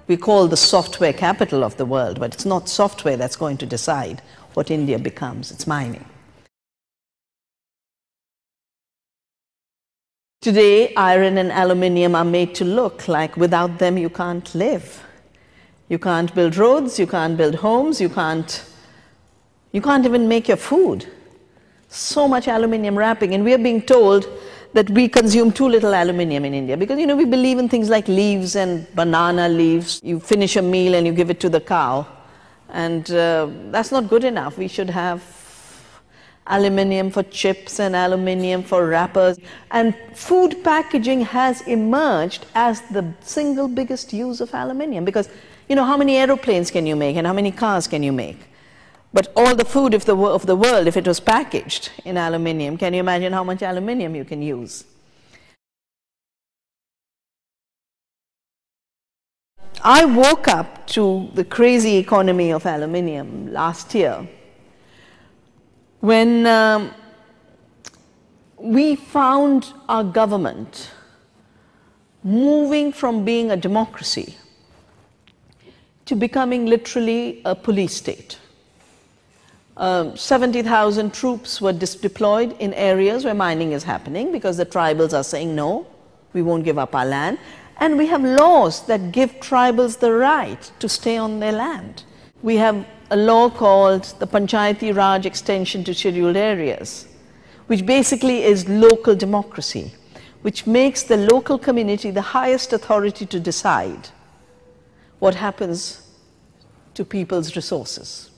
We call the software capital of the world, but it's not software that's going to decide what India becomes, it's mining. Today, iron and aluminium are made to look like without them you can't live. You can't build roads, you can't build homes, you can't even make your food. So much aluminium wrapping, and we are being told that we consume too little aluminium in India because, we believe in things like leaves and banana leaves. You finish a meal and you give it to the cow, and that's not good enough. We should have aluminium for chips and aluminium for wrappers. And food packaging has emerged as the single biggest use of aluminium because, how many aeroplanes can you make and how many cars can you make? But all the food of the world, if it was packaged in aluminium, can you imagine how much aluminium you can use? I woke up to the crazy economy of aluminium last year when we found our government moving from being a democracy to becoming literally a police state. 70,000 troops were deployed in areas where mining is happening because the tribals are saying, no, we won't give up our land. And we have laws that give tribals the right to stay on their land. We have a law called the Panchayati Raj Extension to Scheduled Areas, which basically is local democracy, which makes the local community the highest authority to decide what happens to people's resources.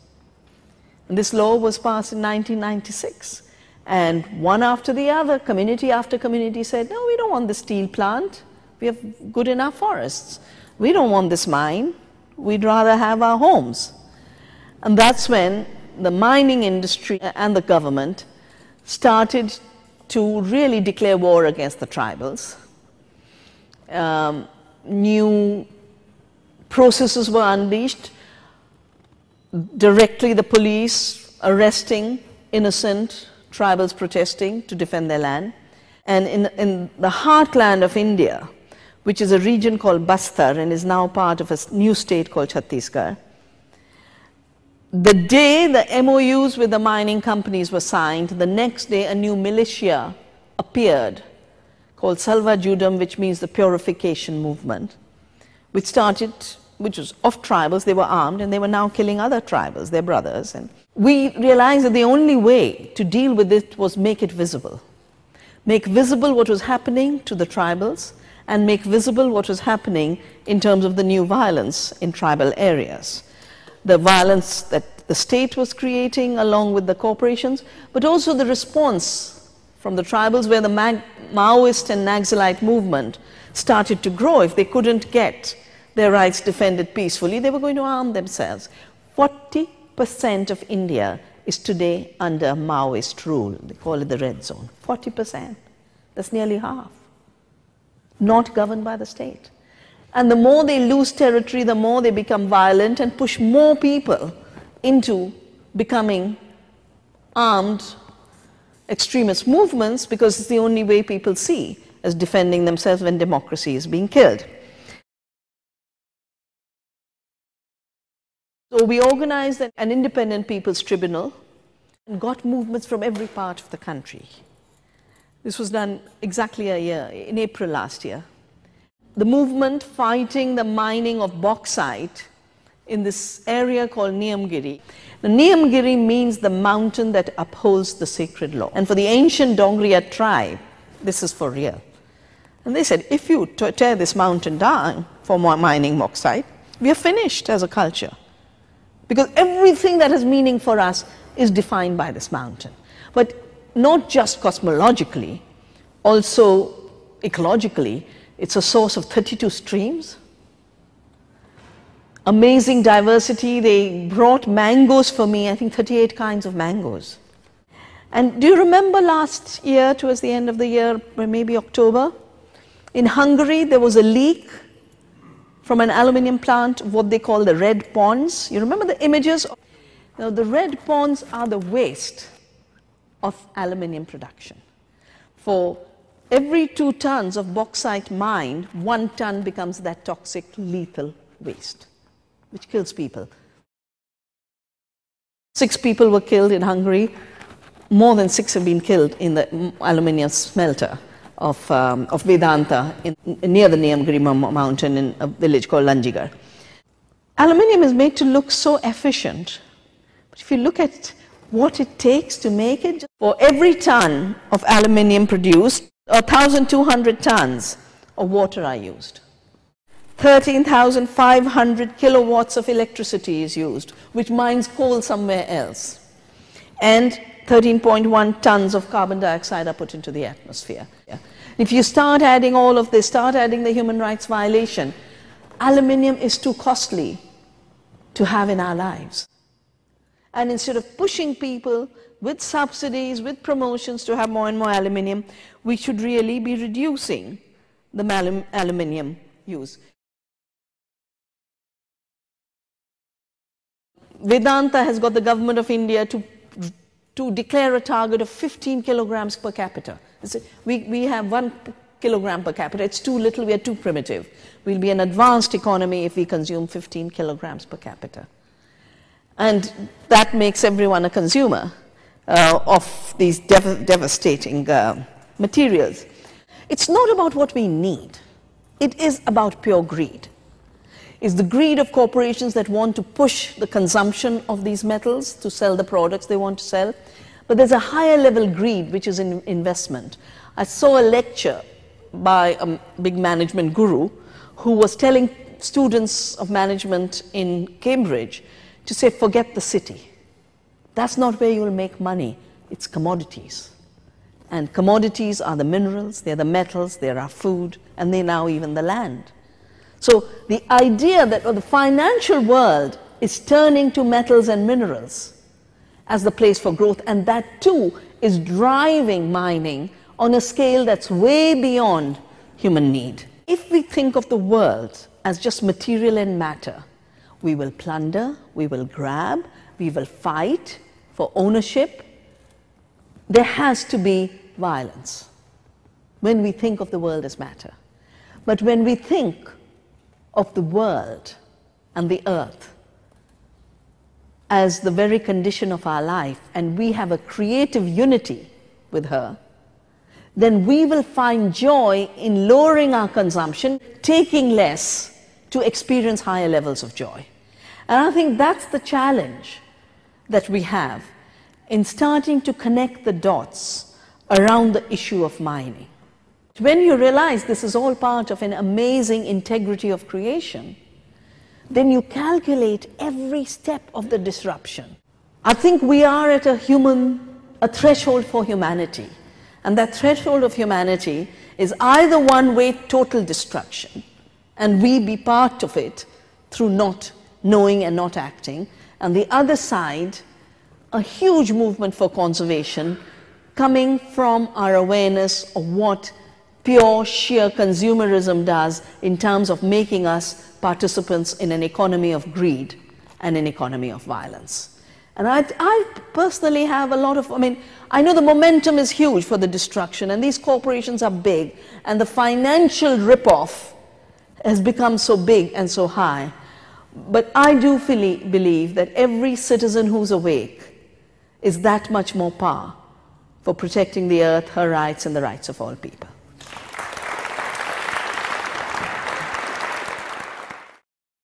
And this law was passed in 1996. And one after the other, community after community said, no, we don't want the steel plant. We have good enough forests. We don't want this mine. We'd rather have our homes. And that's when the mining industry and the government started to really declare war against the tribals. New processes were unleashed. Directly the police arresting innocent tribals protesting to defend their land. And in the heartland of India, which is a region called Bastar and is now part of a new state called Chhattisgarh, the day the MOUs with the mining companies were signed, the next day a new militia appeared called Salva Judam, which means the purification movement, which was of tribals. They were armed and they were now killing other tribals, their brothers. And we realized that the only way to deal with it was make it visible. Make visible what was happening to the tribals and make visible what was happening in terms of the new violence in tribal areas. The violence that the state was creating along with the corporations, but also the response from the tribals where the Maoist and Naxalite movement started to grow. If they couldn't get their rights defended peacefully, they were going to arm themselves. 40% of India is today under Maoist rule. They call it the red zone. 40%. That's nearly half. Not governed by the state. And the more they lose territory, the more they become violent and push more people into becoming armed extremist movements because it's the only way people see as defending themselves when democracy is being killed. So we organized an independent people's tribunal and got movements from every part of the country. This was done exactly a year, in April last year. The movement fighting the mining of bauxite in this area called Niyamgiri. The Niyamgiri means the mountain that upholds the sacred law. And for the ancient Dongriya tribe, this is for real. And they said, if you tear this mountain down for mining bauxite, we are finished as a culture. Because everything that has meaning for us is defined by this mountain. But not just cosmologically, also ecologically, it's a source of 32 streams. Amazing diversity. They brought mangoes for me, I think 38 kinds of mangoes. And do you remember last year, towards the end of the year, maybe October, in Hungary there was a leak from an aluminium plant, what they call the red ponds. You remember the images? Now, the red ponds are the waste of aluminium production. For every 2 tons of bauxite mined, 1 ton becomes that toxic, lethal waste, which kills people. 6 people were killed in Hungary. More than 6 have been killed in the aluminium smelter of Vedanta near the Niyamgiri mountain in a village called Lanjigar. Aluminium is made to look so efficient, but if you look at what it takes to make it, for every ton of aluminium produced, 1,200 tons of water are used. 13,500 kilowatts of electricity is used, which mines coal somewhere else. And 13.1 tons of carbon dioxide are put into the atmosphere. If you start adding all of this, start adding the human rights violation, aluminium is too costly to have in our lives. And instead of pushing people with subsidies, with promotions to have more and more aluminium, we should really be reducing the aluminium use. Vedanta has got the government of India to declare a target of 15 kilograms per capita. We have 1 kilogram per capita. It's too little, we are too primitive. We'll be an advanced economy if we consume 15 kilograms per capita. And that makes everyone a consumer of these devastating materials. It's not about what we need. It is about pure greed. It's the greed of corporations that want to push the consumption of these metals to sell the products they want to sell. But there's a higher level greed, which is in investment. I saw a lecture by a big management guru who was telling students of management in Cambridge to say, forget the city. That's not where you'll make money. It's commodities. And commodities are the minerals, they're the metals, they're our food, and they're now even the land. So the idea that the financial world is turning to metals and minerals as the place for growth, and that too is driving mining on a scale that's way beyond human need. If we think of the world as just material and matter, we will plunder, we will grab, we will fight for ownership. There has to be violence when we think of the world as matter. But when we think of the world and the earth as the very condition of our life, and we have a creative unity with her, then we will find joy in lowering our consumption, taking less to experience higher levels of joy. And I think that's the challenge that we have in starting to connect the dots around the issue of mining. When you realize this is all part of an amazing integrity of creation, then you calculate every step of the disruption. I think we are at a threshold for humanity. And that threshold of humanity is either one way, total destruction, and we be part of it through not knowing and not acting, and the other side, a huge movement for conservation coming from our awareness of what pure, sheer consumerism does in terms of making us participants in an economy of greed and an economy of violence. And I personally have a lot of, I know the momentum is huge for the destruction, and these corporations are big, and the financial rip-off has become so big and so high. But I do believe that every citizen who's awake is that much more power for protecting the earth, her rights, and the rights of all people.